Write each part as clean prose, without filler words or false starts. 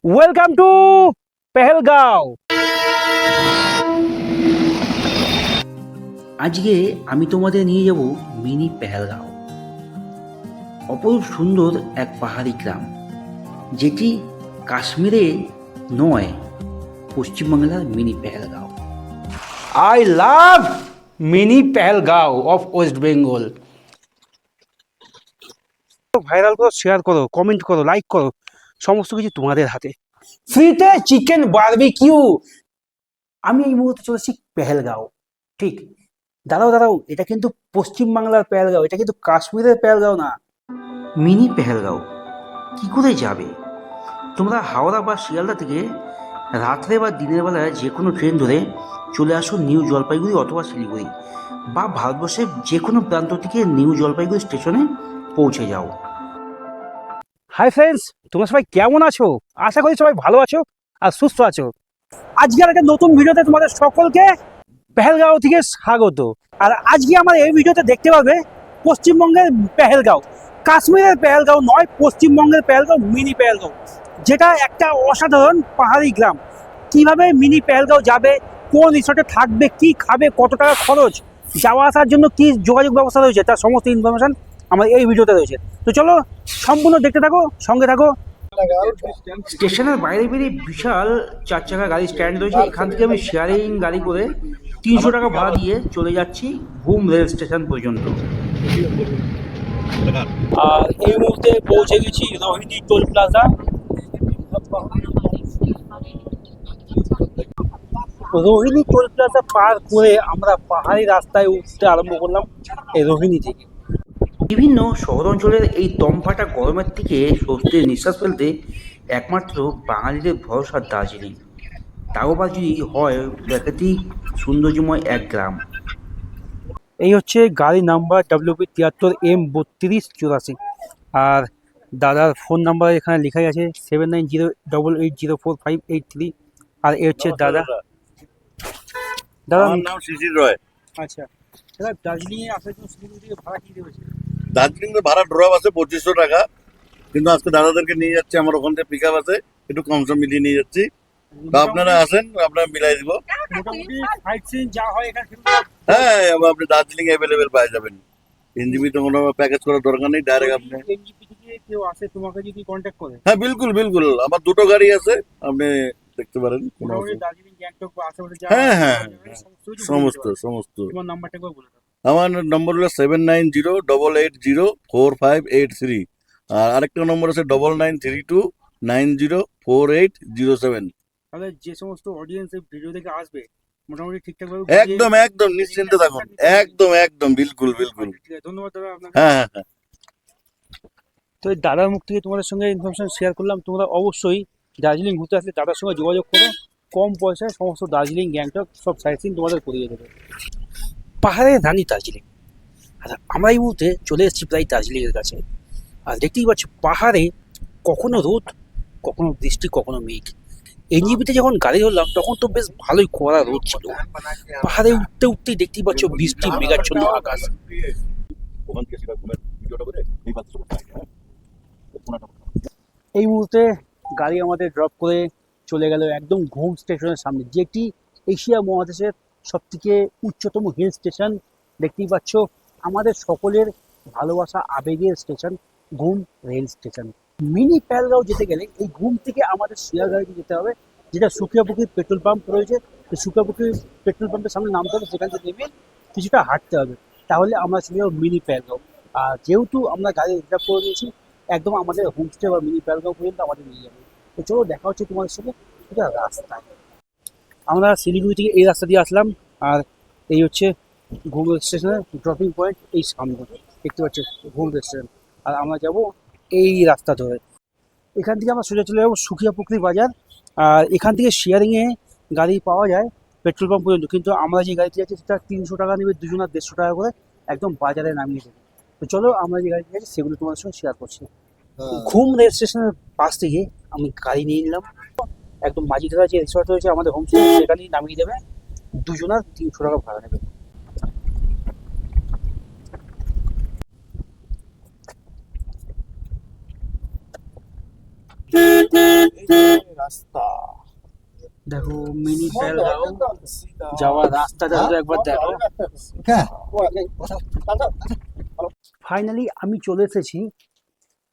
Welcome to Pahalgam. আজকে আমি তোমাদের নিয়ে যাব মিনি পেহেলগাঁও। অপরূপ সুন্দর এক পাহাড়ি গ্রাম, যেটি কাশ্মীরে নয়, পশ্চিমবাংলার mini Pahalgam. I love mini Pahalgam of West Bengal. Viral করো, শেয়ার করো, কমেন্ট করো, লাইক করো, সমস্ত কিছু তোমাদের হাতে। ফ্রিতে চিকেন বারবিকিউ। আমি এই মুহূর্তে চলেছি পেহেলগাঁও। ঠিক, দাঁড়াও, এটা কিন্তু পশ্চিমবাংলার পেহেলগাঁও, এটা কিন্তু কাশ্মীরের পেহেলগাঁও না। মিনি পেহেলগাঁও কী করে যাবে? তোমরা হাওড়া বা শিয়ালদা থেকে রাত্রে বা দিনের বেলায় যে কোনো ট্রেন ধরে চলে আসো নিউ জলপাইগুড়ি অথবা শিলিগুড়ি, বা ভারতবর্ষের যে কোনো প্রান্ত থেকে নিউ জলপাইগুড়ি স্টেশনে পৌঁছে যাও। হাই ফ্রেন্ডস, তোমরা সবাই কেমন আছো? আশা করি সবাই ভালো আছো আর সুস্থ আছো। আজকের একটা নতুন ভিডিওতে তোমাদের সকলকে পেহেলগাঁও থেকে স্বাগত। আর আজকে আমার এই ভিডিওতে দেখতে পাবে পশ্চিমবঙ্গের পেহেলগাঁও, কাশ্মীরের পেহেলগাঁও নয়, পশ্চিমবঙ্গের পেহেলগাঁও, মিনি পেহেলগাঁও, যেটা একটা অসাধারণ পাহাড়ি গ্রাম। কিভাবে মিনি পেহেলগাঁও যাবে, কোন রিসর্টে থাকবে, কি খাবে, কত টাকা খরচ, যাওয়া আসার জন্য কি যোগাযোগ ব্যবস্থা রয়েছে, তার সমস্ত ইনফরমেশন আমার এই ভিডিওতে রয়েছে। তো চলো সম্পূর্ণ দেখতে থাকো, সঙ্গে থাকো। স্টেশনের বাইরে বেরিয়ে বিশাল 4 চাকা গাড়ি স্ট্যান্ড রয়েছে। এখান থেকে আমি শেয়ারিং গাড়ি করে 300 টাকা ভাড়া দিয়ে চলে যাচ্ছি ঘুম রেল স্টেশন পর্যন্ত। আর এই মুহূর্তে পৌঁছে গেছি Rohini toll plaza. Rohini toll plaza পার করে আমরা পাহাড়ি রাস্তায় উঠতে আরম্ভ করলাম এই রোহিণী থেকে। বিভিন্ন শহর অঞ্চলের এই দমফাটা গরমের থেকে স্বস্তির নিঃশ্বাস ফেলতে একমাত্র বাঙালিদের ভরসা দার্জিলিং, তাও বা যদি হয় প্রাকৃতিক সৌন্দর্যময় এক গ্রাম। এই হচ্ছে গাড়ি নাম্বার WP73M3284। আর দাদার ফোন নাম্বার এখানে লেখাই আছে 7908804583। আর এ হচ্ছে দাদা। দাদা, আমার নাম শিশির রয়। আচ্ছা দাদা, দার্জিলিংয়ে আসার জন্য শিলিগুড়ি থেকে ভাড়া কী দেবে? দার্জিলিং তো ভাড়া ড্রপ আছে 2500 টাকা, কিন্তু আজকে দাদাদেরকে নিয়ে যাচ্ছি, আমার ওখান থেকে পিক আপ আছে, একটু কম সম মিলিয়ে নিয়ে যাচ্ছি। তো আপনারা আসেন, আপনারা মিলাই দিব। মোটামুটি সাইট সিন যা হয় এখানে সেগুলো হ্যাঁ, এবার আপনি দার্জিলিং অ্যাভেলেবেল পেয়ে যাবেন। এনজিপি তো কোনো প্যাকেজ করার দরকার নেই, ডাইরেক্ট আপনি। এনজিপি থেকে কেউ আসে তোমাকে যদি কন্ট্যাক্ট করে, হ্যাঁ, বিলকুল বিলকুল, আমার দুটো গাড়ি আছে, আপনি দেখতে পারেন, কোনো মোটামুটি অসুবিধা। দার্জিলিং গ্যাংটক বা আশেপাশে যা হ্যাঁ হ্যাঁ যাওয়া যাবে হ্যাঁ, সমস্ত কিছু ঘুরে নিতে সমস্ত পারবে। সমস্ত। তোমার নাম্বারটা একবার বলে দাও। আমার নম্বর হলো 7908804583। আর আরেকটা নম্বর আছে 9932904807। তাহলে যে সমস্ত অডিয়েন্স এই ভিডিও দেখে আসবে মোটামুটি ঠিকঠাক ভাবে একদম একদম নিশ্চিন্তে থাকুন, একদম একদম বিলকুল বিলকুল। ঠিক আছে, ধন্যবাদ দাদা আপনাকে। হ্যাঁ হ্যাঁ হ্যাঁ। তো এই দাদার মুখ থেকে তোমাদের সঙ্গে ইনফরমেশন শেয়ার করলাম। তোমরা অবশ্যই দার্জিলিং ঘুরতে আসলে দাদার সঙ্গে যোগাযোগ করো, কম পয়সায় সমস্ত দার্জিলিং গ্যাংটক সব সাইট সিন তোমাদের করিয়ে দেবে। পাহাড়ের রানী দার্জিলিং। আর আমরা এই মুহূর্তে চলে এসেছি প্রায় দার্জিলিংয়ের কাছে। আর দেখতেই পাচ্ছ পাহাড়ে কখনো রোদ, কখনো বৃষ্টি, কখনো মেঘ। এনজিপিতে যখন গাড়ি ধরলাম তখন তো বেশ ভালোই কড়া রোদ ছিল। পাহাড়ে উঠতে উঠতেই দেখতেই পাচ্ছ বৃষ্টি, মেঘাচ্ছন্ন আকাশ। ওখান থেকে সেটা ঘুরে ভিডিওটা করে এই পাত্র করতে হয়, হ্যাঁ? এই মুহূর্তে গাড়ি আমাদের ড্রপ করে চলে গেল একদম ঘুম স্টেশনের সামনে, যেটি এশিয়া মহাদেশের সবথেকে উচ্চতম হিল স্টেশন। দেখতেই পাচ্ছ আমাদের সকলের ভালোবাসা, আবেগের স্টেশন ঘুম রেল স্টেশন। মিনি পেহেলগাঁও যেতে গেলে এই ঘুম থেকে আমাদের শিয়ালদাহতে যেতে হবে, যেটা সুকিয়াপুকুর পেট্রোল পাম্প রয়েছে। এই সুকিয়াপুকুর পেট্রোল পাম্পের সামনে নামতে হবে, সেখান থেকে নেমে কিছুটা হাঁটতে হবে, তাহলে আমরা চলে যাবো মিনি পেহেলগাঁও। আর যেহেতু আমরা গাড়ি রিজার্ভ করে নিয়েছি, একদম আমাদের হোমস্টে বা মিনি পেহেলগাঁও পর্যন্ত আমাদের নিয়ে যাবে। তো চলো দেখা হচ্ছে তোমাদের সঙ্গে এটা রাস্তায়। আমরা শিলিগুড়ি থেকে এই রাস্তা দিয়ে আসলাম। আর এই হচ্ছে ঘুম স্টেশনের ড্রপিং পয়েন্ট, এই সামনে দেখতে পাচ্ছ ঘুম স্টেশন। আর আমরা যাব এই রাস্তা ধরে, এখান থেকে আমরা সোজা চলে যাবো সুকিয়াপুকুরি বাজার। আর এখান থেকে শেয়ারিংয়ে গাড়ি পাওয়া যায় পেট্রোল পাম্প পর্যন্ত, কিন্তু আমরা যে গাড়িতে যাচ্ছি সেটা 300 টাকা নেবে, দুজনের 150 টাকা করে একদম বাজারে নামিয়ে দেবে। তো চলো আমরা যে গাড়িতে যাচ্ছি সেগুলো তোমার সঙ্গে শেয়ার করছি। ঘুম রেল স্টেশনের পাশ থেকে আমি গাড়ি নিয়ে নিলাম, একদম মাঝিধারা যে রিসর্ট রয়েছে আমাদের হোমস্টে সেখানেই নামিয়ে দেবে, দুজনের 300 টাকা ভাড়া নেবে। রাস্তা দেখো মিনি পেহেলগাঁও যাওয়ার রাস্তাটা শুধু একবার দেখো। ফাইনালি আমি চলে এসেছি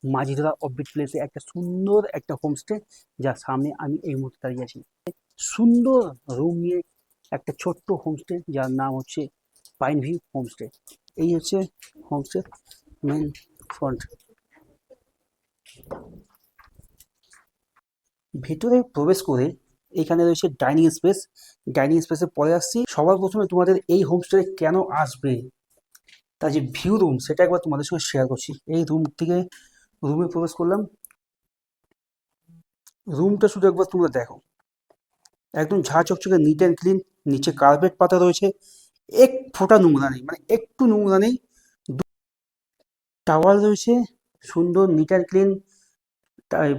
মাঝিধরা অফবিট প্লেসে, একটা সুন্দর একটা হোমস্টে যার সামনে আমি এই মুহূর্তে দাঁড়িয়ে আছি। সুন্দর রুম নিয়ে একটা ছোট্ট হোমস্টে যার নাম হচ্ছে পাইন ভিউ হোমস্টে। এই হচ্ছে হোমস্টে মেন ফ্রন্ট। ভেতরে প্রবেশ করে এখানে রয়েছে ডাইনিং স্পেস। ডাইনিং স্পেসে পরে আসছি। সবার প্রথমে তোমাদের এই হোমস্টে কেন আসবে তার যে ভিউ রুম সেটা একবার তোমাদের সঙ্গে শেয়ার করছি। এই রুম থেকে রুমে প্রবেশ করলাম, রুমটা শুধু একবার তোমরা দেখো, একদম ঝাঁ চকচকে নিট অ্যান্ড ক্লিন। নিচে কার্পেট পাতা রয়েছে, এক ফোঁটা নোংরা নেই, মানে একটু নোংরা নেই। টাওয়াল রয়েছে সুন্দর নিট অ্যান্ড ক্লিন।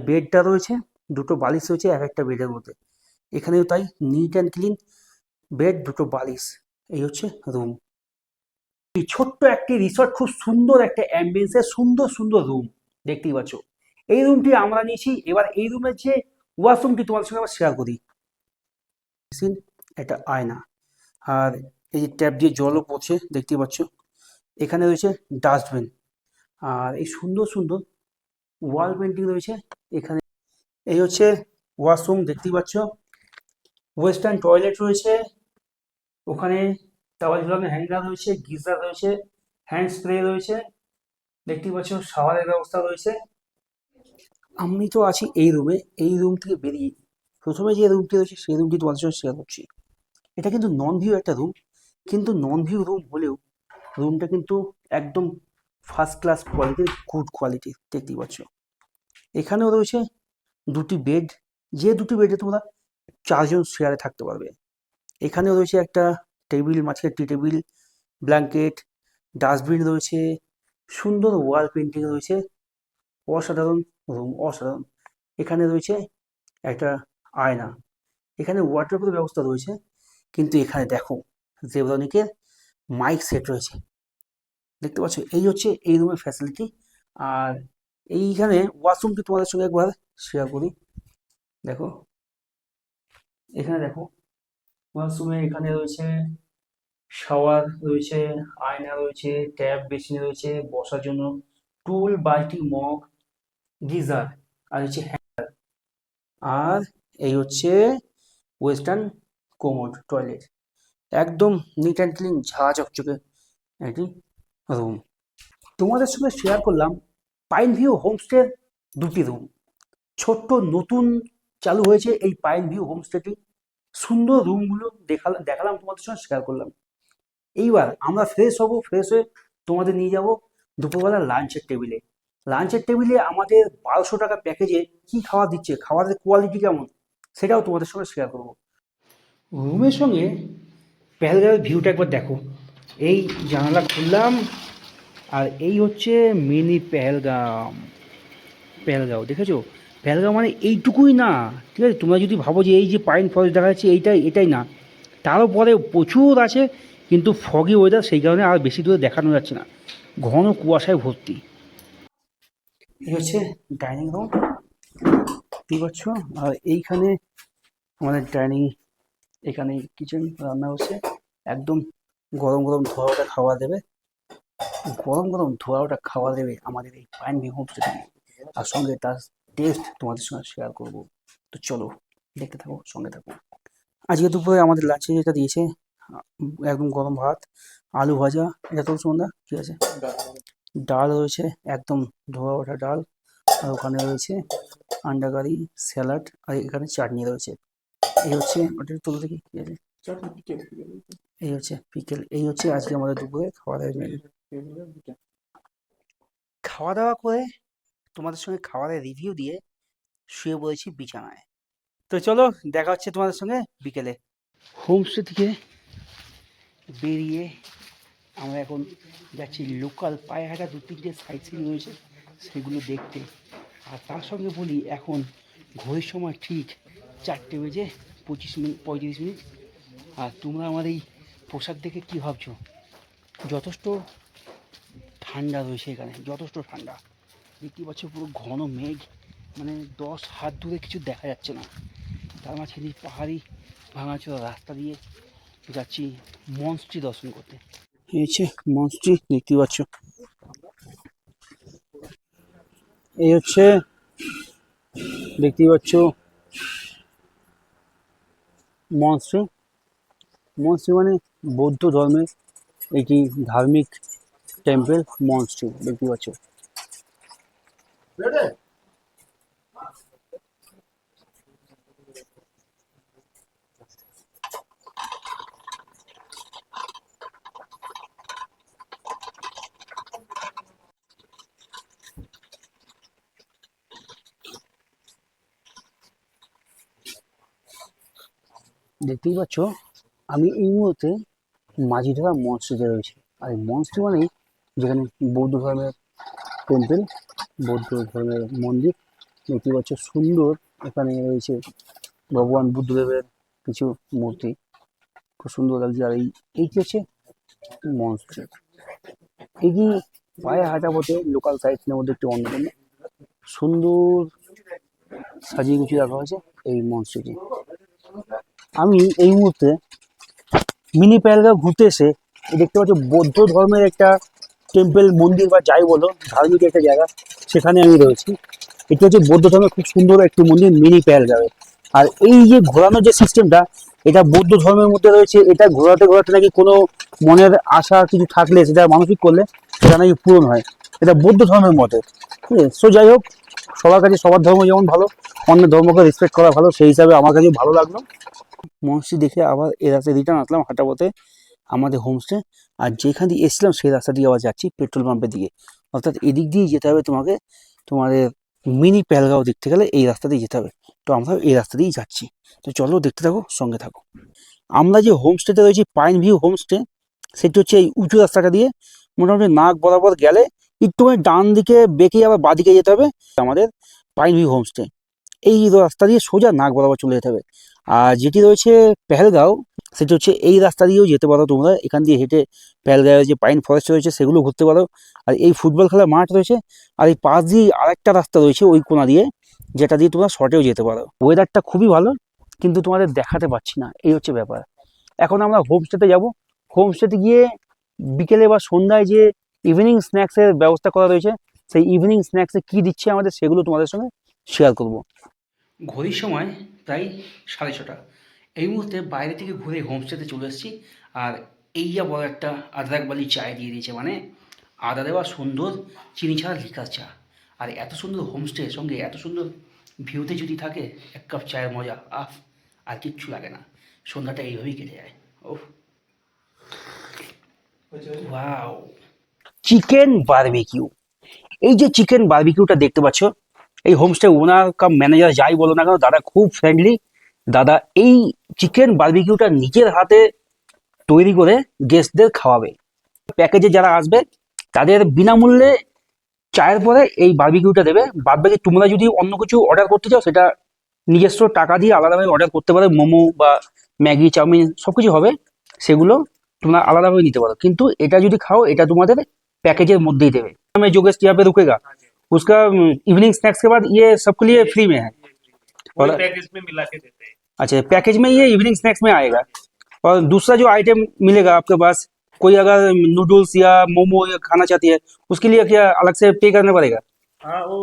বেডটা রয়েছে, দুটো বালিশ রয়েছে এক একটা বেডের মধ্যে। এখানেও তাই নিট অ্যান্ড ক্লিন, বেড দুটো বালিশ। এই হচ্ছে রুম। এই ছোট্ট একটি রিসর্ট, খুব সুন্দর একটা অ্যাম্বিয়েন্সের সুন্দর সুন্দর রুম দেখতেই পাচ্ছ। এই রুমটি আমরা নিয়েছি। এবার এই রুমের যে ওয়াশরুমটি তোমাদের সঙ্গে আবার শেয়ার করি। একটা আয়না, আর এই যে ট্যাপ দিয়ে জলও পড়ছে দেখতেই পাচ্ছ। এখানে রয়েছে ডাস্টবিন, আর এই সুন্দর সুন্দর ওয়াল পেন্টিং রয়েছে এখানে। এই হচ্ছে ওয়াশরুম দেখতেই পাচ্ছ। ওয়েস্টার্ন টয়লেট রয়েছে, ওখানে টাওয়াল ঝুলানো হ্যাঙ্গার রয়েছে, গিজার রয়েছে, হ্যান্ড স্প্রে রয়েছে দেখতেই পাচ্ছ, শাওয়ারের ব্যবস্থা রয়েছে। আমি তো আছি এই রুমে। এই রুম থেকে বেরিয়ে প্রথমে যে রুমটি রয়েছে সেই রুমটি তোমাদের সঙ্গে শেয়ার করছি। এটা কিন্তু নন ভিউ একটা রুম, কিন্তু নন ভিউ রুম হলেও রুমটা কিন্তু একদম ফার্স্ট ক্লাস কোয়ালিটির, গুড কোয়ালিটির দেখতেই পাচ্ছ। এখানেও রয়েছে দুটি বেড, যে দুটি বেডে তোমরা 4 জন শেয়ারে থাকতে পারবে। এখানেও রয়েছে একটা টেবিল, মাঝখানে টি টেবিল, ব্ল্যাঙ্কেট, ডাস্টবিন রয়েছে, সুন্দর ওয়াল পেন্টিং রয়েছে। অসাধারণ রুম, অসাধারণ। এখানে রয়েছে একটা আয়না, এখানে ওয়াটারপ্রুফ ব্যবস্থা রয়েছে, কিন্তু এখানে দেখো জেব্রনিকের মাইক সেট রয়েছে দেখতে পাচ্ছ। এই হচ্ছে এই রুমের ফ্যাসিলিটি। আর এইখানে ওয়াশরুমটি তোমাদের সঙ্গে একবার শেয়ার করি। দেখো এখানে দেখো ওয়াশরুমে এখানে রয়েছে শাওয়ার রয়েছে, আয়না রয়েছে, ট্যাপ বেসিন রয়েছে, বসার জন্য টুল, বালতি, মগ, গিজার, আর হচ্ছে আর এই হচ্ছে ওয়েস্টার্ন কোমোড টয়লেট। একদম নিট অ্যান্ড ক্লিন, ঝাঁ চকচকে একটি রুম। তোমাদের সঙ্গে শেয়ার করলাম পাইন ভিউ হোমস্টের দুটি রুম। ছোট্ট নতুন চালু হয়েছে এই পাইন ভিউ হোমস্টেটি। সুন্দর রুমগুলো দেখালাম তোমাদের সঙ্গে শেয়ার করলাম। এইবার আমরা ফ্রেশ হব, ফ্রেশ হয়ে তোমাদের নিয়ে যাব দুপুরবেলা লাঞ্চের টেবিলে। লাঞ্চের টেবিলে আমাদের 1200 টাকা প্যাকেজে কি খাওয়া দিচ্ছে, খাবারের কোয়ালিটি কেমন, সেটাও তোমাদের সঙ্গে শেয়ার করব। রুমের সঙ্গে পেহেলগাঁওয়ের ভিউটা একবার দেখো। এই জানালা খুললাম, আর এই হচ্ছে মিনি পেহেলগাঁও। পেহেলগাঁও দেখেছো? পেহেলগাঁও মানে এইটুকুই না, ঠিক আছে? তোমরা যদি ভাবো যে এই যে পাইন ফরেস্ট দেখা যাচ্ছে এটাই না, তারও পরে প্রচুর আছে, কিন্তু ফগি ওয়েদার সেই কারণে আর বেশি দূরে দেখানো যাচ্ছে না, ঘন কুয়াশায় ভর্তি। এই হচ্ছে ডাইনিং রুম দেখতে পাচ্ছ, আর এইখানে আমাদের ডাইনিং, এখানে কিচেন, রান্না হচ্ছে। একদম গরম গরম ধোয়া ওটা খাওয়া দেবে, গরম গরম ধোয়া ওটা খাওয়া দেবে আমাদের এই পাইন ভিউ হোমস্টে থেকে। আর সঙ্গে তার টেস্ট তোমাদের সঙ্গে শেয়ার করব। তো চলো দেখতে থাকো, সঙ্গে থাকো। আজকে দুপুরে আমাদের লাঞ্চে যেটা দিয়েছে, একদম গরম ভাত, আলু ভাজা, এটা তো সন্ধ্যা ঠিক আছে, ডাল রয়েছে একদম ধোয়া ওঠা ডাল, আর ওখানে রয়েছে আন্ডা কারি, স্যালাড, আর এখানে চাটনি রয়েছে। এই হচ্ছে ওটা তুলে দেখি কি আছে, এই হচ্ছে পিকেল। এই হচ্ছে আজকে আমাদের দুপুরে খাওয়া দাওয়ার মেনু। খাওয়া দাওয়া করে তোমাদের সঙ্গে খাবারের রিভিউ দিয়ে শুয়ে পড়েছি বিছানায়। তো চলো দেখা হচ্ছে তোমাদের সঙ্গে বিকেলে। হোমস্টে থেকে বেরিয়ে আমরা এখন যাচ্ছি লোকাল পায়ে হাঁটা 2-3টে সাইট সিন রয়েছে সেগুলো দেখতে। আর তার সঙ্গে বলি এখন ঘড়ির সময় ঠিক 4:25 আর তোমরা আমার এই পোশাক দেখে কী ভাবছো? যথেষ্ট ঠান্ডা রয়েছে এখানে, যথেষ্ট ঠান্ডা দেখতে পাচ্ছ, পুরো ঘন মেঘ মানে 10 হাত দূরে কিছু দেখা যাচ্ছে না, তার মাঝখানে পাহাড়ি ভাঙাচোরা রাস্তা দিয়ে যাচ্ছি মনস্ট্রি দর্শন করতে। এই হচ্ছে মনস্ট্রি, দেখতে পাচ্ছ। এই হচ্ছে দেখতেই পাচ্ছ মনস্ট্রি। মনস্ট্রি মানে বৌদ্ধ ধর্মের একটি ধার্মিক টেম্পল মনস্ট্রি, দেখতে পাচ্ছ। দেখতেই পাচ্ছ আমি এই মুহূর্তে মাঝিধরা মনস্ট্রিতে রয়েছে। আর এই মনস্ট্রি মানেই যেখানে বৌদ্ধ ধর্মের টেম্পল, বৌদ্ধ ধর্মের মন্দির। দেখতে পাচ্ছ সুন্দর, এখানে রয়েছে ভগবান বুদ্ধদেবের কিছু মূর্তি, খুব সুন্দর লাগছে। আর এইটি হচ্ছে মনস্ট্রি। এটি পায়ে হাঁটা পথে লোকাল সাইটসের মধ্যে একটি অন্যতম, সুন্দর সাজিয়ে গুছিয়ে রাখা হয়েছে এই মনস্ট্রিটি। আমি এই মুহূর্তে মিনি পেহেলগাঁও ঘুরতে এসে দেখতে পাচ্ছি বৌদ্ধ ধর্মের একটা টেম্পল, মন্দির বা যাই বলো, ধার্মিক একটা জায়গা, সেখানে আমি রয়েছি। এটা হচ্ছে বৌদ্ধ ধর্মের খুব সুন্দর একটি মন্দির মিনি পেহেলগাঁও। আর এই যে ঘোরানোর যে সিস্টেমটা, এটা বৌদ্ধ ধর্মের মধ্যে রয়েছে। এটা ঘোরাতে ঘোরাতে নাকি কোনো মনের আশা কিছু থাকলে সেটা মানসিক করলে সেটা নাকি পূরণ হয়, এটা বৌদ্ধ ধর্মের মতে। ঠিক আছে, সো যাই হোক, সবার কাছে সবার ধর্ম যেমন ভালো, অন্য ধর্মকে রেসপেক্ট করা ভালো, সেই হিসাবে আমার কাছে ভালো লাগলো। মনস্ট্রি দেখে আবার এ রাস্তায় রিটার্ন আসলাম হাঁটা পথে আমাদের হোমস্টে। আর যেখান দিয়ে এসেছিলাম সেই রাস্তা দিয়ে আবার যাচ্ছি পেট্রোল পাম্পের দিকে। অর্থাৎ এদিক দিয়েই যেতে হবে তোমাকে, তোমাদের মিনি পেহেলগাঁও দেখতে গেলে এই রাস্তা দিয়ে যেতে হবে। তো আমরা এই রাস্তা দিয়েই যাচ্ছি, তো চলো দেখতে থাকো, সঙ্গে থাকো। আমরা যে হোমস্টেতে রয়েছি পাইন ভিউ হোমস্টে, সেটি হচ্ছে এই উঁচু রাস্তাটা দিয়ে মোটামুটি নাক বরাবর গেলে একটুখানি ডান দিকে বেঁকে আবার বাঁদিকে যেতে হবে আমাদের পাইন ভিউ হোমস্টে। এই রাস্তা দিয়ে সোজা নাক বরাবর চলে যেতে হবে। আর যেটি রয়েছে পেহেলগাঁও, সেটি হচ্ছে এই রাস্তা দিয়েও যেতে পারো তোমরা। এখান দিয়ে হেঁটে পেহেলগাঁওয়ে যে পাইন ফরেস্ট রয়েছে সেগুলো ঘুরতে পারো। আর এই ফুটবল খেলার মাঠ রয়েছে, আর এই পাশ দিয়ে আরেকটা রাস্তা রয়েছে ওই কোণা দিয়ে, যেটা দিয়ে তোমরা শর্টেও যেতে পারো। ওয়েদারটা খুবই ভালো, কিন্তু তোমাদের দেখাতে পারছি না, এই হচ্ছে ব্যাপার। এখন আমরা হোমস্টেতে যাব। হোমস্টেতে গিয়ে বিকেলে বা সন্ধ্যায় যে ইভিনিং স্ন্যাক্সের ব্যবস্থা করা রয়েছে, সেই ইভিনিং স্ন্যাক্সে কী দিচ্ছে আমাদের সেগুলো তোমাদের সঙ্গে শেয়ার করব। ঘড়ির সময় প্রায় 6:30। এই মুহূর্তে বাইরে থেকে ঘুরে হোমস্টেতে চলে এসেছি। আর এই যা বড় একটা আদরাক বালি চায় দিয়ে দিয়েছে, মানে আদা দেওয়া সুন্দর চিনি ছাড়া লিকার চা। আর এত সুন্দর হোমস্টের সঙ্গে এত সুন্দর ভিউতে যদি থাকে এক কাপ চায়ের মজা, আফ, আর কিচ্ছু লাগে না। সন্ধ্যাটা এইভাবেই কেটে যায়। ওহ, ওয়াও, চিকেন বারবিকিউ। এই যে চিকেন বারবিকিউটা দেখতে পাচ্ছ, এই হোমস্টে ওনার কাম ম্যানেজার যাই বলো না কেন, দাদা খুব ফ্রেন্ডলি। দাদা এই চিকেন বারবিকিউটা নিজের হাতে তৈরি করে গেস্টদের খাওয়াবে। প্যাকেজে যারা আসবে তাদের বিনামূল্যে চায়ের পরে এই বারবিকিউটা দেবে। বাদবাকি তোমরা যদি অন্য কিছু অর্ডার করতে চাও সেটা নিজস্ব টাকা দিয়ে আলাদাভাবে অর্ডার করতে পারো। মোমো বা ম্যাগি, চাউমিন সব কিছু হবে, সেগুলো তোমরা আলাদাভাবে নিতে পারো। কিন্তু এটা যদি খাও এটা তোমাদের पैकेज मुद्दे देवे। हमें जो गेस्ट यहाँ पे रुकेगा उसका इवनिंग स्नैक्स के बाद ये सबके लिए फ्री में है और पैकेज में मिला के देते हैं। अच्छा, पैकेज में ये इवनिंग स्नैक्स में आएगा। और दूसरा जो आइटम मिलेगा आपके पास, कोई अगर नूडल्स या मोमो या खाना चाहती है उसके लिए क्या अलग से पे करना पड़ेगा? हाँ, वो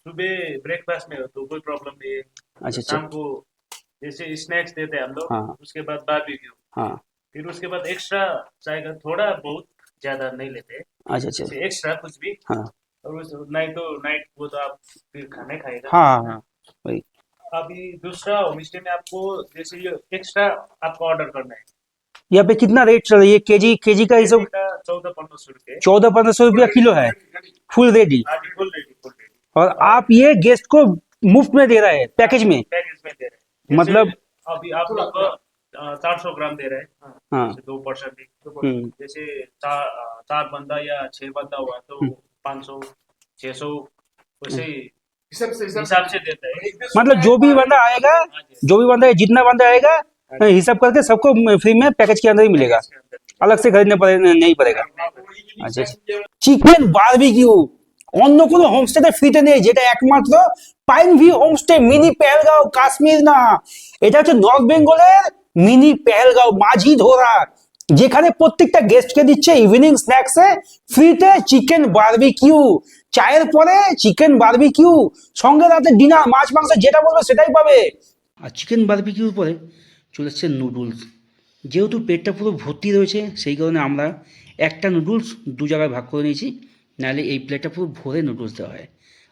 सुबह ब्रेकफास्ट में हो तो कोई प्रॉब्लम नहीं है। अच्छा शाम को जैसे स्नैक्स देते हैं हम लोग, हाँ उसके बाद बारबेक्यू, हाँ, फिर उसके बाद एक्स्ट्रा चाय का थोड़ा बहुत, ज्यादा नहीं लेते, अच्छा अच्छा, जैसे एक्स्ट्रा कुछ भी। हाँ और नहीं तो नाइट वो तो आप फिर खाने खाएगा। हाँ हाँ वही। अभी दूसरा होम स्टे में आपको जैसे ये एक्स्ट्रा आपको ऑर्डर करना है। यहाँ पे कितना रेट चल रही है? केजी का हिसाब 1400-1500 रुपये। 1400-1500 रुपया किलो है, फुल रेडी। हाँ जी, फुल रेडी, फुल रेडी। और आप ये गेस्ट को मुफ्त में दे रहे हैं पैकेज में? पैकेज में दे रहे हैं। मतलब अभी आप लोग को 400 ग्राम दे रहे हैं, हाँ, जैसे 2%। हम्म, जैसे चार बंदा या 6 बंदा हुआ तो 500 600 वैसे हिसाब से देता है। मतलब जो भी बंदा आएगा, जो भी बंदा जितना बंदा आएगा हिसाब करके सबको फ्री में पैकेज के अंदर ही मिलेगा, अलग से खरीदने नहीं पड़ेगा। अच्छा, चिकेन बारबेक्यू অন্য কোনো হোমস্টেতে ফ্রিতে নেই, যেটা একমাত্র pine view homestay mini Pahalgam, Kashmir না, এটা হচ্ছে নর্থ বেঙ্গলের মিনি পেহেলগাঁও মাঝি ধরা, যেখানে প্রত্যেকটা গেস্টকে দিচ্ছে ইভিনিং স্ন্যাক্সে ফ্রিতে চিকেন বারবিকিউ, চায়ের পরে চিকেন বারবিকিউ, সঙ্গে রাতে ডিনার, মাছ মাংস যেটা বলবে সেটাই পাবে। আর চিকেন বারবিকিউর পরে চলে এসছে নুডলস। যেহেতু পেটটা পুরো ভর্তি রয়েছে সেই কারণে আমরা একটা নুডলস দু জায়গায় ভাগ করে নিয়েছি, নাহলে এই প্লেটটা পুরো ভরে নুডলস দেওয়া হয়।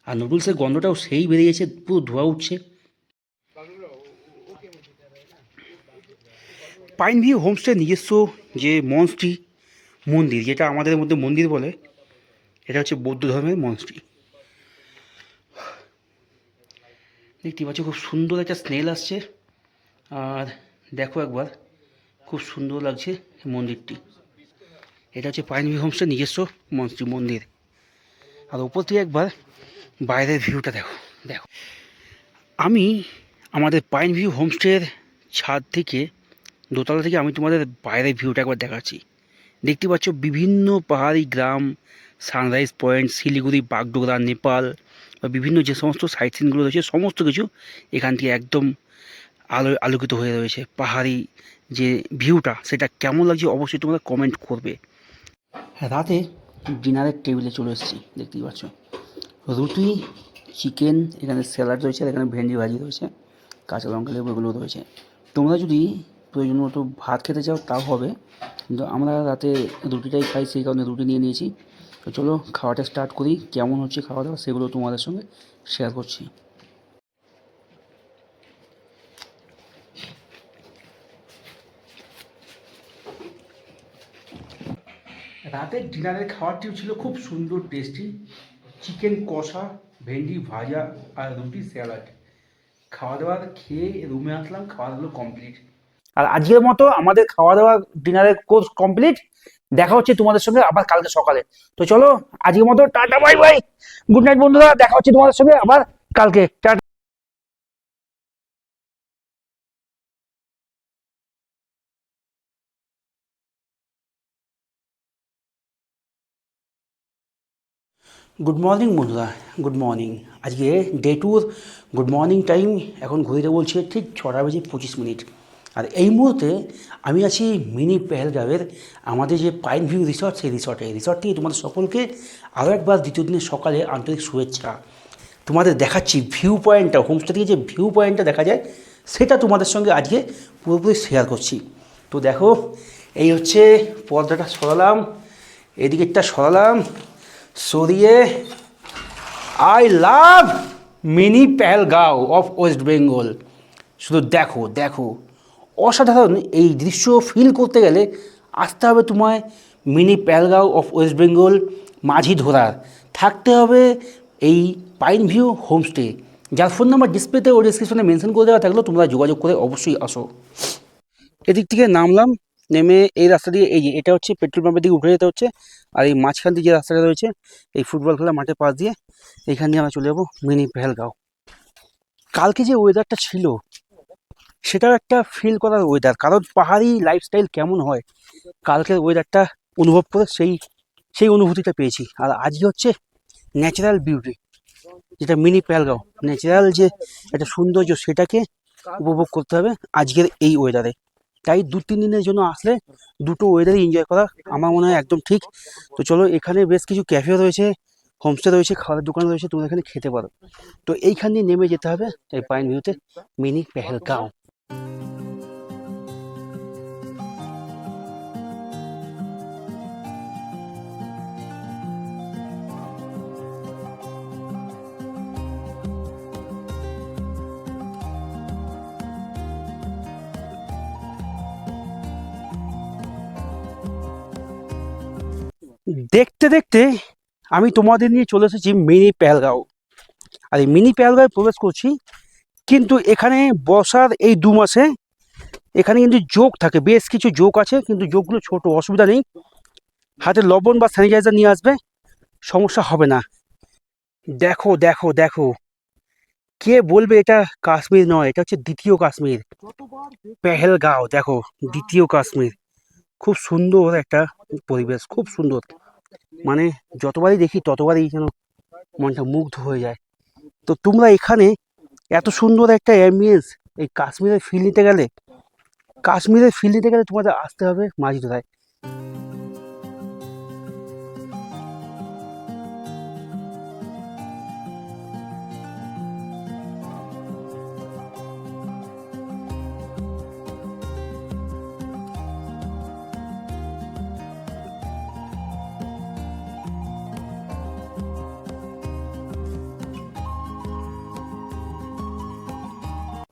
আর নুডলসের গন্ধটাও সেই বেরিয়েছে, পুরো ধোয়া উঠছে। পাইন ভিউ হোমস্টে নিজস্ব যে মনস্ট্রি মন্দির, যেটা আমাদের মধ্যে মন্দির বলে, এটা হচ্ছে বৌদ্ধ ধর্মের মনস্ট্রি। দেখতে পাচ্ছ খুব সুন্দর একটা স্মেল আসছে, আর দেখো একবার খুব সুন্দর লাগছে মন্দিরটি। এটা হচ্ছে পাইন ভিউ হোমস্টে নিজস্ব মনস্ট্রি মন্দির। আর ওপর থেকে একবার বাইরের ভিউটা দেখো দেখো। আমি আমাদের পাইন ভিউ হোমস্টের ছাদ থেকে, দোতলা থেকে আমি তোমাদের বাইরের ভিউটা একবার দেখাচ্ছি। দেখতে পাচ্ছ বিভিন্ন পাহাড়ি গ্রাম, সানরাইজ পয়েন্ট, শিলিগুড়ি, বাগডোগরা, নেপাল, বা বিভিন্ন যে সমস্ত সাইট সিনগুলো রয়েছে সমস্ত কিছু এখান থেকে একদম আলোকিত হয়ে রয়েছে। পাহাড়ি যে ভিউটা সেটা কেমন লাগছে অবশ্যই তোমরা কমেন্ট করবে। রাতে ডিনারের টেবিলে চলে এসেছি, দেখতেই পাচ্ছ রুটি, চিকেন, এখানে স্যালাড রয়েছে, আর এখানে ভেন্ডি ভাজি রয়েছে, কাঁচা লঙ্কা লেবু এগুলো রয়েছে। তোমরা যদি প্রয়োজন মতো ভাত খেতে চাও তাও হবে, কিন্তু আমরা রাতে রুটিটাই খাই সেই কারণে রুটি নিয়ে নিয়েছি। তো চলো খাওয়াটা স্টার্ট করি, কেমন হচ্ছে খাওয়া দাওয়া সেগুলো তোমাদের সঙ্গে শেয়ার করছি। রাতের ডিনারের খাবারটিও ছিল খুব সুন্দর টেস্টি, চিকেন কষা, ভেন্ডি ভাজা আর রুটি স্যালাড। খাওয়া দাওয়া খেয়ে রুমে আসলাম, খাওয়া দাওয়া কমপ্লিট। আর আজকের মতো আমাদের খাওয়া দাওয়া ডিনারের কোর্স কমপ্লিট। দেখা হচ্ছে তোমাদের সঙ্গে আবার কালকে সকালে। তো চলো আজকের মতো tata bye bye, good night বন্ধুরা, দেখা হচ্ছে তোমাদের সঙ্গে আবার কালকে, টাটা। গুড মর্নিং বন্ধুরা, গুড মর্নিং। আজকে ডে টুর গুড মর্নিং টাইম, এখন ঘড়িতে বলছে ঠিক 6:25। আর এই মুহূর্তে আমি আছি মিনি পেহেলগাঁওয়ের আমাদের যে পাইন ভিউ রিসর্ট, সেই রিসর্ট থেকে তোমাদের সকলকে আরও একবার দ্বিতীয় দিনের সকালে আন্তরিক শুভেচ্ছা। তোমাদের দেখাচ্ছি ভিউ পয়েন্টটা, হোমস্টে থেকে যে ভিউ পয়েন্টটা দেখা যায় সেটা তোমাদের সঙ্গে আজকে পুরোপুরি শেয়ার করছি। তো দেখো এই হচ্ছে পর্দাটা সরালাম, এদিকেরটা সরালাম, সরিয়ে I love mini Pahalgam of West Bengal. শুধু দেখো দেখো, অসাধারণ এই দৃশ্য ফিল করতে গেলে আসতে হবে তোমায় mini Pahalgam of West Bengal মাঝি ধরার, থাকতে হবে এই পাইন ভিউ হোমস্টে, যার ফোন নাম্বার ডিসপ্লেতে ও ডিসক্রিপশনে মেনশন করে দেওয়া থাকলেও তোমরা যোগাযোগ করে অবশ্যই আসো। এদিক থেকে নামলাম, নেমে এই রাস্তা দিয়ে, এই যে এটা হচ্ছে পেট্রোল পাম্পের দিকে উঠে যেতে হচ্ছে, আর এই মাঝখান দিয়ে যে রাস্তাটা রয়েছে এই ফুটবল খেলা মাঠের পাশ দিয়ে, এইখান দিয়ে আমরা চলে যাবো মিনি পেহেলগাঁও। কালকে যে ওয়েদারটা ছিল সেটাও একটা ফিল করার ওয়েদার, কারণ পাহাড়ি লাইফস্টাইল কেমন হয় কালকের ওয়েদারটা অনুভব করে সেই অনুভূতিটা পেয়েছি। আর আজকে হচ্ছে ন্যাচারাল বিউটি, যেটা মিনি পেহেলগাঁও, ন্যাচারাল যে একটা সৌন্দর্য সেটাকে উপভোগ করতে হবে আজকের এই ওয়েদারে। তাই 2-3 দিনের জন্য আসলে দুটো ওয়েদারই এনজয় করা আমার মনে হয় একদম ঠিক। তো চলো, এখানে বেশ কিছু ক্যাফে রয়েছে, হোমস্টে রয়েছে, খাবারের দোকান রয়েছে, তোমরা এখানে খেতে পারো। তো এইখান দিয়ে নেমে যেতে হবে এই পাইন ভিউতে মিনি পেহেলগাঁও। দেখতে দেখতে আমি তোমাদের নিয়ে চলে এসেছি মিনি পেহেলগাঁও। আর এই মিনি পেহেলগাঁও প্রবেশ করছি, কিন্তু এখানে বর্ষার এই 2 মাসে এখানে কিন্তু জোক থাকে, বেশ কিছু জোক আছে, কিন্তু জোকগুলো ছোট, অসুবিধা নেই, হাতে লবণ বা স্যানিটাইজার নিয়ে আসবে, সমস্যা হবে না। দেখো দেখো দেখো, কে বলবে এটা কাশ্মীর নয়, এটা হচ্ছে দ্বিতীয় কাশ্মীর, পেহেলগাঁও। দেখো দ্বিতীয় কাশ্মীর, খুব সুন্দর একটা পরিবেশ, খুব সুন্দর, মানে যতবারই দেখি ততবারই যেন মনটা মুগ্ধ হয়ে যায়। তো তোমরা এখানে এত সুন্দর একটা অ্যাম্বিয়েন্স, এই কাশ্মীরের ফিল নিতে গেলে, তোমাদের আসতে হবে মাঝিদোড়ায়।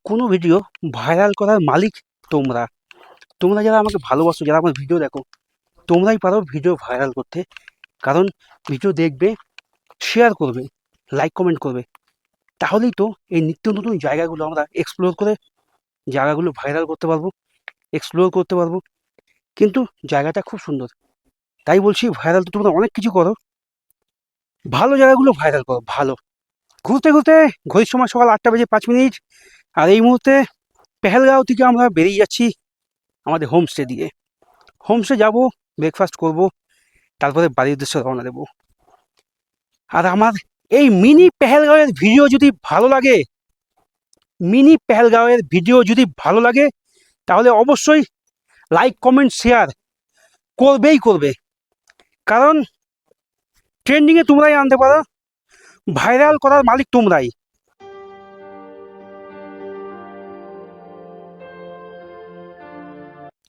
কোনো ভিডিও ভাইরাল করার মালিক তোমরা। তোমরা যারা আমাকে ভালোবাসো, যারা আমার ভিডিও দেখো, তোমরাই পারো ভিডিও ভাইরাল করতে। কারণ ভিডিও দেখবে, শেয়ার করবে, লাইক কমেন্ট করবে, তাহলেই তো এই নিত্য নতুন জায়গাগুলো আমরা এক্সপ্লোর করে জায়গাগুলো ভাইরাল করতে পারবো, এক্সপ্লোর করতে পারবো। কিন্তু জায়গাটা খুব সুন্দর, তাই বলছি ভাইরাল তো তোমরা অনেক কিছু করো, ভালো জায়গাগুলো ভাইরাল করো। ভালো ঘুরতে ঘুরতে ঘড়ির সময় সকাল 8:05, আর এই মুহূর্তে পেহেলগাঁও থেকে আমরা বেরিয়ে যাচ্ছি আমাদের হোমস্টে দিয়ে। হোমস্টে যাব, ব্রেকফাস্ট করব, তারপরে বাড়ির উদ্দেশ্যে রওনা দেব। আর আমার এই মিনি পেহেলগাঁওয়ের ভিডিও যদি ভালো লাগে, তাহলে অবশ্যই লাইক কমেন্ট শেয়ার করবে। কারণ ট্রেন্ডিংয়ে তোমরাই আনতে পারো, ভাইরাল করার মালিক তোমরাই।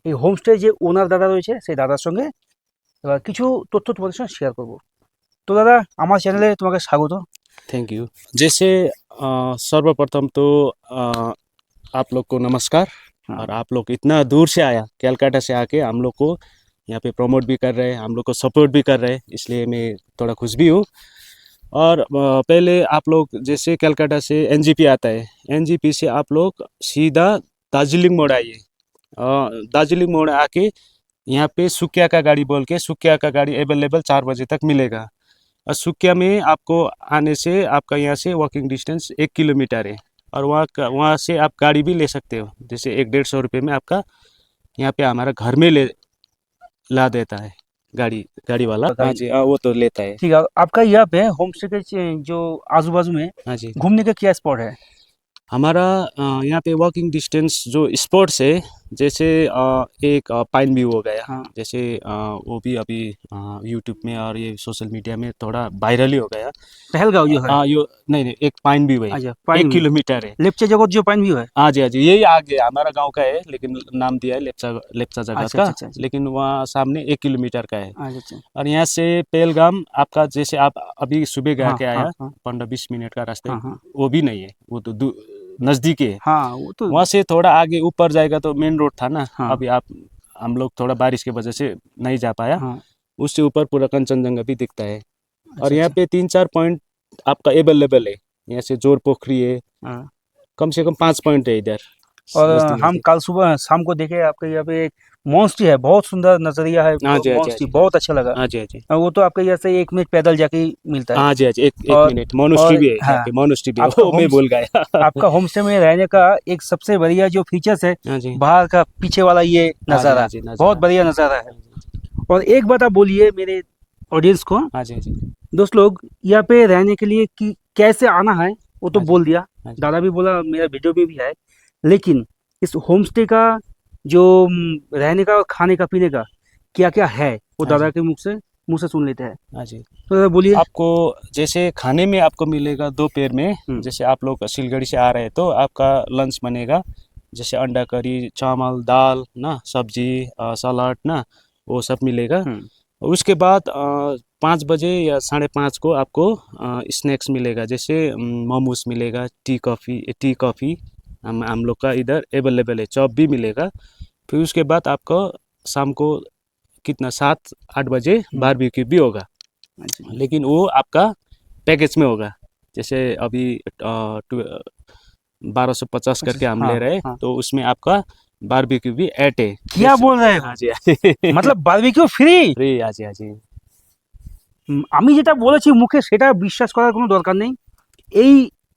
এই হোমস্টে যে ওনার দাদা রয়েছে, সেই দাদার সঙ্গে এবার কিছু তথ্য তোমাদের সঙ্গে শেয়ার করবো। তো দাদা, আমার চ্যানেলে তোমাকে স্বাগত। Thank you. जैसे सर्वप्रथम तो आप लोग को नमस्कार। हाँ। और आप लोग इतना दूर से आया, कलकत्ता से आके हम लोग को यहाँ पे प्रमोट भी कर रहे हैं, हम लोग को सपोर्ट भी कर रहे हैं, इसलिए मैं थोड़ा खुश भी हूँ। और पहले आप लोग जैसे कलकत्ता से एनजीपी आता है, एनजीपी से आप लोग सीधा दार्जिलिंग मोड़ आइए। दार्जिलिंग मोड़ आके यहाँ पे सुकिया का गाड़ी बोल के, सुकिया का गाड़ी अवेलेबल 4 बजे तक मिलेगा। और सुकिया में आपको आने से आपका यहाँ से वॉकिंग डिस्टेंस 1 किलोमीटर है। और वहाँ से आप गाड़ी भी ले सकते हो, जैसे 100-150 रुपये में आपका यहाँ पे हमारा घर में ला देता है गाड़ी वाला। हाँ जी, वो तो लेता है। ठीक है, आपका यहाँ पे होमस्टे के जो आजू बाजू में हाँ जी, घूमने का क्या स्पॉट है? हमारा यहाँ पे वॉकिंग डिस्टेंस जो स्पॉट्स है, जैसे एक पाइन व्यू हो गया। हाँ। जैसे वो भी अभी यूट्यूब में और ये सोशल मीडिया में थोड़ा वायरल ही हो गया। पहलगांव जो है, नहीं, एक पाइन व्यू है। अच्छा, 1 पाइन किलोमीटर है। लेप्चा जगत जो पाइन व्यू है। हाँ जी, यही आगे हमारा गांव का है, लेकिन नाम दिया है लेप्चा जगह अच्छा, का। अच्छा, अच्छा। लेकिन वहाँ सामने 1 किलोमीटर का है। अच्छा, और यहाँ से पहलगाम आपका, जैसे आप अभी सुबह गा हाँ, के आया, हाँ, 15-20 मिनट का रास्ता है, हाँ, वो भी नहीं है, वो तो नज़दीक है। हाँ, वो तो वहाँ से थोड़ा आगे ऊपर जाएगा तो मेन रोड था ना। हाँ। अभी हम लोग थोड़ा बारिश की वजह से नहीं जा पाया। हाँ। उससे ऊपर पूरा कंचनजंगा भी दिखता है। और यहाँ अच्छा, पे 3-4 पॉइंट आपका अवेलेबल है। यहाँ से जोर पोखरी है, हाँ। कम से कम 5 पॉइंट है इधर। और नज़दीक हम कल सुबह शाम को देखे आपके यहाँ पे एक मॉन्स्टी है, बहुत सुंदर नजरिया है। हाँ जी, हाँ जी, मॉन्स्टी हाँ जी। बहुत अच्छा लगा। हाँ जी, हाँ जी, और वो तो आपके यहाँ से 1 मिनट पैदल जाके ही मिलता है। हाँ जी, हाँ जी, एक और- मिनट मोनेस्ट्री और- भी है यहाँ हाँ। पे, मोनेस्ट्री भी है, आपका वो मैं होम्स- भूल गया। आपका होमस्टे में रहने का एक सबसे बढ़िया जो फीचर्स है, हाँ जी, बाहर का पीछे वाला ये हाँ जी, नज़ारा, हाँ जी, नज़ारा। बहुत बढ़िया नज़ारा है। और एक बात आप बोलिए मेरे ऑडियंस को, हाँ जी, हाँ जी, दोस्त लोग, यहाँ पे रहने के लिए कि कैसे आना है वो तो हाँ जी, बोल दिया, हाँ जी। दादा भी बोला, मेरा वीडियो में भी है। लेकिन इस होमस्टे का जो रहने का और खाने का पीने का क्या क्या है, वो हाँ दादा जी। के मुंह से सुन लेते हैं। हाँ जी। तो दादा बोलिए। आपको जैसे खाने में आपको मिलेगा दोपहर में, जैसे आप लोग सिलगड़ी से आ रहे हैं तो आपका लंच बनेगा, जैसे अंडा करी, चावल, दाल ना, सब्जी, सलाद ना, वो सब मिलेगा। उसके बाद 5 बजे या 5:30 को आपको स्नैक्स मिलेगा, जैसे मोमोज मिलेगा, टी कॉफ़ी हम लोग का इधर अवेलेबल है, चॉप भी मिलेगा। फिर उसके बाद आपको शाम को कितना 7-8 बजे बारबेक्यू भी होगा, लेकिन वो आपका पैकेज में होगा। जैसे अभी 1250 करके हम ले रहे हैं, तो उसमें आपका बारबेक्यू भी ऐड है। क्या बोल रहे हो? हाँ जी, मतलब বারবিকিউ ফ্রি? फ्री। हाँ जी, हाँ जी। আমি যেটা বলেছি মুখে সেটা বিশ্বাস করার কোনো দরকার নেই। এই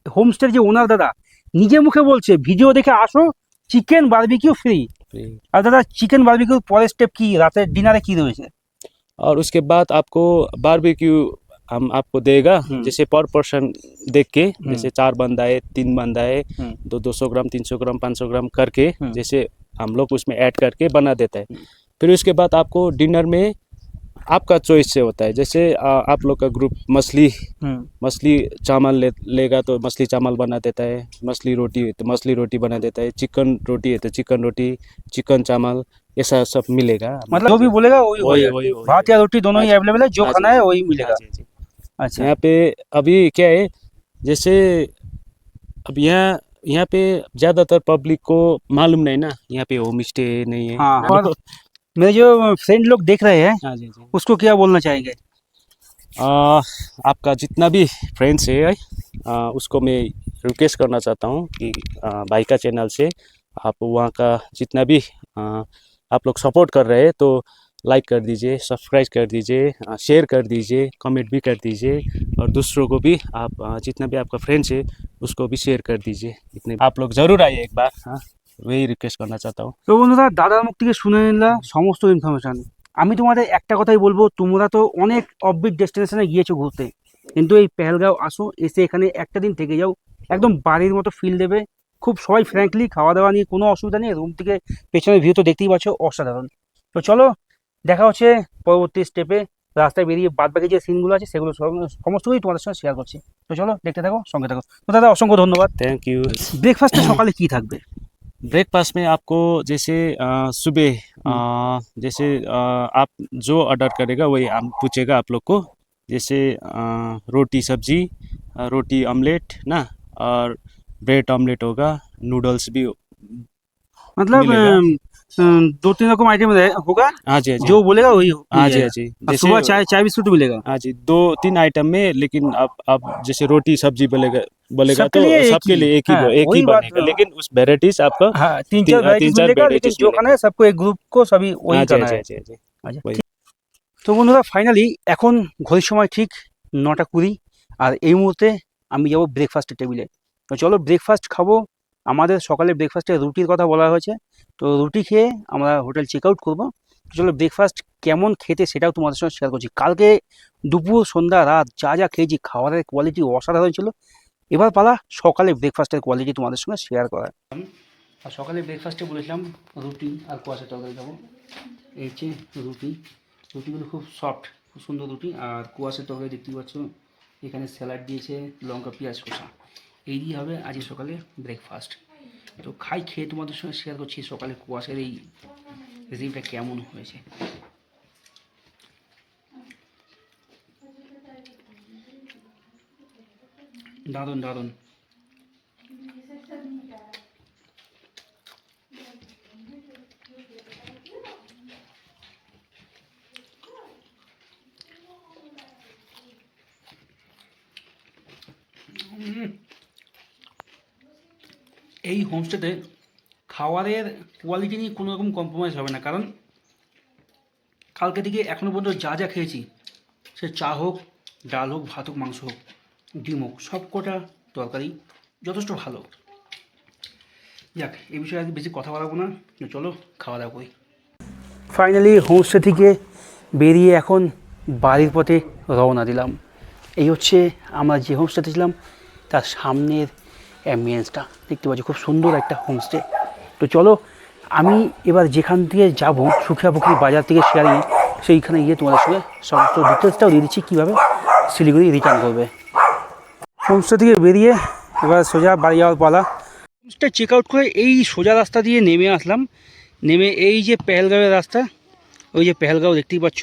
হোমস্টের যে ওনার দাদা নিজে মুখে বলছে, ভিডিও দেখে আসো, চিকেন বারবিকিউ ফ্রি। फ्री। আর দাদা, চিকেন বারবিকিউ পরের স্টেপ কি, রাতের ডিনারে কি রয়েছে? और उसके बाद आपको बारबेक्यू हम आपको देगा हम्म। जैसे पर पर्सन देख के, हम्म। जैसे 4 बंदा है, 3 बंदा है, हम्म। तो 200 ग्राम, 300 ग्राम, 500 ग्राम करके हम्म। जैसे हम लोग उसमें ऐड करके बना देता है। हम्म। फिर उसके बाद आपको डिनर में आपका चॉइस से होता है। जैसे आप लोग का ग्रुप मछली चावल लेगा तो मछली चावल बना देता है, मछली रोटी है तो मछली रोटी बना देता है, चिकन रोटी है तो चिकन रोटी, चिकन चावल, ऐसा सब मिलेगा। मतलब जो भी बोलेगा वही वही होगा। वही भात या रोटी दोनों ही हाँ जी। अवेलेबल है, जो हाँ खाना जी, है वही हाँ मिलेगा। जी, जी। अच्छा। यहाँ पे अभी क्या है, जैसे अब यहाँ पे ज़्यादातर पब्लिक को मालूम नहीं ना, यहाँ पे होम स्टे नहीं है हाँ, ना। और मेरे जो फ्रेंड लोग देख रहे हैं हाँ जी जी। उसको क्या बोलना चाहेंगे? आपका जितना भी फ्रेंड्स है, उसको मैं रिक्वेस्ट करना चाहता हूँ कि भाई का चैनल से आप वहाँ का जितना भी आप लोग सपोर्ट कर रहे हैं तो लाइक कर दीजिए, सब्सक्राइब कर दीजिए, शेयर कर दीजिए, कमेंट भी कर दीजिए, और दूसरों को भी आप जितना भी आपका फ्रेंड्स है उसको भी शेयर कर दीजिए। इतने आप लोग ज़रूर आइए एक बार। हाँ, वही रिक्वेस्ट करना चाहता हूँ। তো বন্ধুরা, দাদার মুখ থেকে শুনে নিলাম সমস্ত ইনফরমেশান। আমি তোমাদের একটা কথাই বলবো, তোমরা তো অনেক অফবিট ডেস্টিনেশনে গিয়েছো ঘুরতে, কিন্তু এই পেহেলগাঁও আসো, এসে এখানে একটা দিন থেকে যাও, একদম বাড়ির মতো ফিল দেবে। খুব সবাই ফ্র্যাঙ্কলি, খাওয়া দাওয়া নিয়ে কোনো অসুবিধা নেই। রুম থেকে পেছনের ভিউ তো দেখতেই পাচ্ছ, অসাধারণ। তো চলো, দেখা হচ্ছে পরবর্তী স্টেপে। রাস্তায় বেরিয়ে বাদবাকি যে সিনগুলো আছে সেগুলো সমস্ত কিছুই তোমাদের সঙ্গে শেয়ার করছি। তো চলো, দেখতে থাকো, সঙ্গে থাকো। তো দাদা, অসংখ্য ধন্যবাদ। Thank you. ব্রেকফাস্টে সকালে কি থাকবে? ब्रेकफास्ट में आपको जैसे सुबह जैसे आप जो ऑर्डर करेगा वही आप पूछेगा आप लोग को। जैसे रोटी सब्जी, रोटी ऑमलेट ना, और ब्रेड ऑमलेट होगा, नूडल्स भी मतलब मिलेगा। 2-3 रकम आइटम होगा, हाँ जी, हाँ जी। जो बोलेगा वही हाँ जी, मिलेगा। हाँ जी। और सुबह चाय चाय बिस्कुट मिलेगा। हाँ जी, 2-3 आइटम में, लेकिन आप जैसे रोटी सब्जी बोलेगा सबके तो लिए एक सबके ही। लिए एक हाँ, ही वही बात। बनेगा, लेकिन उस वेराइटीज आपका हाँ, 3-4 वैराइटीज 3-4 मिलेगा, लेकिन varieties जो खाना है सबको, एक ग्रुप को सभी वही हाँ जी, हाँ खाना जी, है। हाँ जी, हाँ जी। আচ্ছা, ওই। ঠিক। তো বন্ধুরা, ফাইনালি এখন ঘড়ির সময় ঠিক 9টা 20, আর এই মুহূর্তে আমি যাবো ব্রেকফাস্টের টেবিলে। তো চলো, ব্রেকফাস্ট খাবো। আমাদের সকালে ব্রেকফাস্টে রুটির কথা বলা হয়েছে, তো রুটি খেয়ে আমরা হোটেল চেক আউট করবো। তো চলো, ব্রেকফাস্ট কেমন খেতে সেটাও তোমাদের সঙ্গে শেয়ার করছি। কালকে দুপুর, সন্ধ্যা, রাত যা যা খেয়েছি, খাবারের কোয়ালিটি অসাধারণ ছিল। এবার পালা সকালে ব্রেকফাস্টের কোয়ালিটি তোমাদের সঙ্গে শেয়ার করার। আর সকালে ব্রেকফাস্টে বলেছিলাম রুটি আর কুয়াশা তরকারি খাবো। এই হচ্ছে রুটি, রুটিগুলো খুব সফট, খুব সুন্দর রুটি। আর কুয়াশার তরকারি দেখতেই পাচ্ছ, এখানে স্যালাড দিয়েছে, লঙ্কা, পেঁয়াজ, শসা। এই দিয়ে হবে আজকে সকালে ব্রেকফাস্ট। তো খেয়ে তোমাদের সঙ্গে শেয়ার করছি সকালে কুয়াশার এই রেসিপিটা কেমন হয়েছে। দারুণ দারুণ। এই হোমস্টেতে খাবারের কোয়ালিটি নিয়ে কোনো রকম কম্প্রোমাইজ হবে না, কারণ কালকে থেকে এখনও পর্যন্ত যা যা খেয়েছি, সে চা হোক, ডাল হোক, ভাত হোক, মাংস হোক, ডিম হোক, সব কটা তরকারি যথেষ্ট ভালো। যাক, এই বিষয়ে আজকে বেশি কথা বলবো না, চলো খাওয়া দাওয়া করি। ফাইনালি হোমস্টে থেকে বেরিয়ে এখন বাড়ির পথে রওনা দিলাম। এই হচ্ছে আমরা যে হোমস্টেতে ছিলাম তার সামনের অ্যাম্বিয়েন্সটা দেখতে পাচ্ছি, খুব সুন্দর একটা হোমস্টে। তো চলো, আমি এবার যেখান থেকে যাব, সুখিয়াপুকুরি বাজার থেকে শেয়ারিংয়ে, সেইখানে গিয়ে তোমাদের সঙ্গে সমস্ত ডিটেলসটাও দিয়ে দিচ্ছি কীভাবে শিলিগুড়ি রিটার্ন করবে। হোমস্টে থেকে বেরিয়ে এবার সোজা বাড়ি যাওয়ার পালা। হোমস্টে চেক আউট করে এই সোজা রাস্তা দিয়ে নেমে আসলাম। নেমে এই যে পেহেলগাঁওয়ের রাস্তা, ওই যে পেহেলগাঁও দেখতেই পাচ্ছ,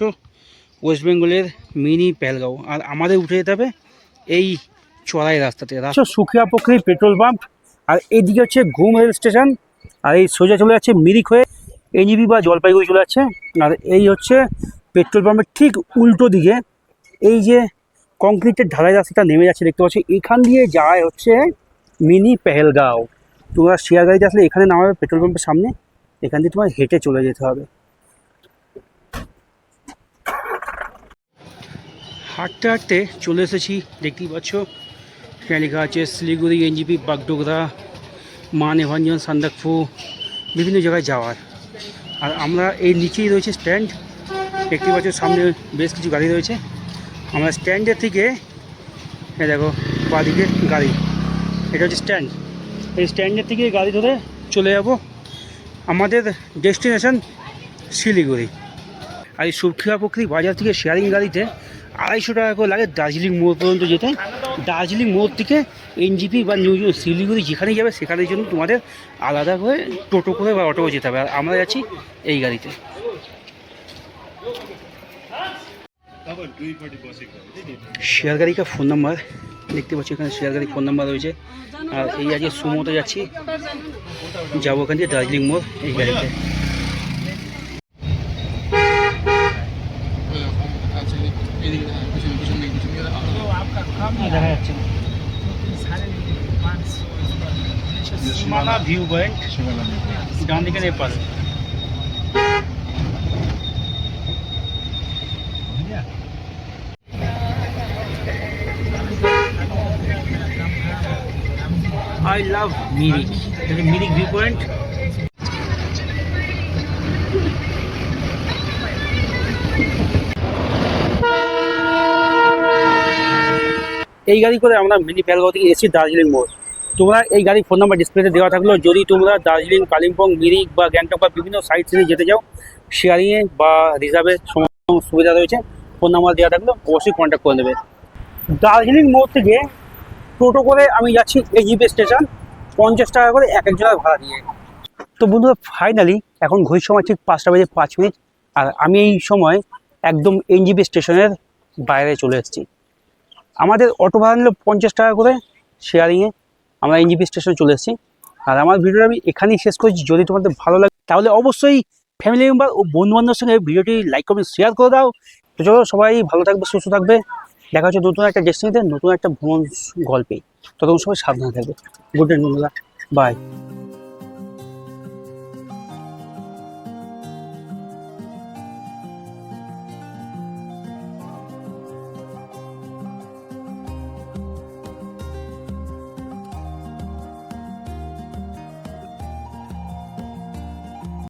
ওয়েস্ট বেঙ্গলের মিনি পেহেলগাঁও। আর আমাদের উঠে যেতে হবে এই চড়াই রাস্তাতে। সুখিয়াপুকুরি পেট্রোল পাম্প, আর এইদিকে হচ্ছে ঘুম রেল স্টেশন, আর এই সোজা চলে যাচ্ছে মিরিক হয়ে এনজিপি বা জলপাইগুড়ি চলে যাচ্ছে। আর এই হচ্ছে পেট্রোল পাম্পের ঠিক উল্টো দিকে এই যে কংক্রিটের ঢালাই রাস্তাটা নেমে যাচ্ছে দেখতে পাচ্ছি, এখান দিয়ে যায় হচ্ছে মিনি পেহেলগাঁও। তোমরা শেয়ার গাড়িতে আসলে এখানে নামাবে পেট্রোল পাম্পের সামনে, এখান দিয়ে তোমার হেঁটে চলে যেতে হবে। হাঁটতে হাঁটতে চলে এসেছি, দেখতেই পাচ্ছ এখানে লেখা আছে শিলিগুড়ি, এনজিপি, বাগডোগরা, মানেভাঞ্জন, সান্দাকফু, বিভিন্ন জায়গায় যাওয়ার। আর আমরা এই নিচেই রয়েছে স্ট্যান্ড, দেখতেই পাচ্ছ সামনে বেশ কিছু গাড়ি রয়েছে। আমরা স্ট্যান্ডের থেকে এই দেখো বাদিকে গাড়ি, এটা হচ্ছে স্ট্যান্ড। এই স্ট্যান্ডের থেকে গাড়ি ধরে চলে যাব আমাদের ডেস্টিনেশন শিলিগুড়ি। আর এই সুরক্ষা পুকুরি বাজার থেকে শেয়ারিং গাড়িতে 250 টাকা করে লাগে দার্জিলিং মোড় পর্যন্ত যেতে। দার্জিলিং মোড় থেকে এনজিপি বা নিউ শিলিগুড়ি যেখানেই যাবে সেখানের জন্য তোমাদের আলাদা করে টোটো করে বা অটো যেতে হবে। আর আমরা যাচ্ছি এই গাড়িতে। শেয়ার গাড়ি কা ফোন নাম্বার দেখতে পাচ্ছি, এখানে শেয়ার গাড়ি ফোন নাম্বার রয়েছে। আর এই আজকে সুমোতে যাচ্ছি, যাবো ওখান থেকে দার্জিলিং মোড় এই গাড়িতে। দেখা যাচ্ছে সীমানা ভিউ পয়েন্ট ডান দিকে Nepal. I love Mirik. This is Mirik viewpoint. এই গাড়ি করে আমরা মিনি পেহেলগাঁও থেকে এসেছি দার্জিলিং মোড়। তোমরা এই গাড়ির ফোন নাম্বার ডিসপ্লেতে দেওয়া থাকলো, যদি তোমরা দার্জিলিং, কালিম্পং, মিরিক বা গ্যাংটক বা বিভিন্ন সাইট সিনে যেতে চাও, শেয়ারিংয়ে বা রিজার্ভের সমস্ত সুবিধা রয়েছে। ফোন নাম্বার দেওয়া থাকলো, অবশ্যই কন্ট্যাক্ট করে নেবে। দার্জিলিং মোড় থেকে টোটো করে আমি যাচ্ছি এজিপি স্টেশন, 50 টাকা করে এক একজনের ভাড়া দিয়ে। তো বন্ধুরা ফাইনালি এখন ঘড়ির সময় ঠিক 5:05। আর আমি এই সময় একদম এনজিপি স্টেশনের বাইরে চলে এসেছি। আমাদের অটো ভাড়া নিল 50 টাকা করে শেয়ারিংয়ে। আমরা এনজিপি স্টেশনে চলে এসেছি। আর আমার ভিডিওটা আমি এখানেই শেষ করছি। যদি তোমাদের ভালো লাগে তাহলে অবশ্যই ফ্যামিলি মেম্বার ও বন্ধুবান্ধবের সঙ্গে ভিডিওটি লাইক কমেন্ট শেয়ার করে দাও। তো চলো, সবাই ভালো থাকবে, সুস্থ থাকবে। দেখা হচ্ছে নতুন একটা ডেস্টিনিতে, নতুন একটা ভ্রমণ গল্পে। ততক্ষণ সবাই সাবধানে থাকবে। গুড নাইট বন্ধুরা, বাই।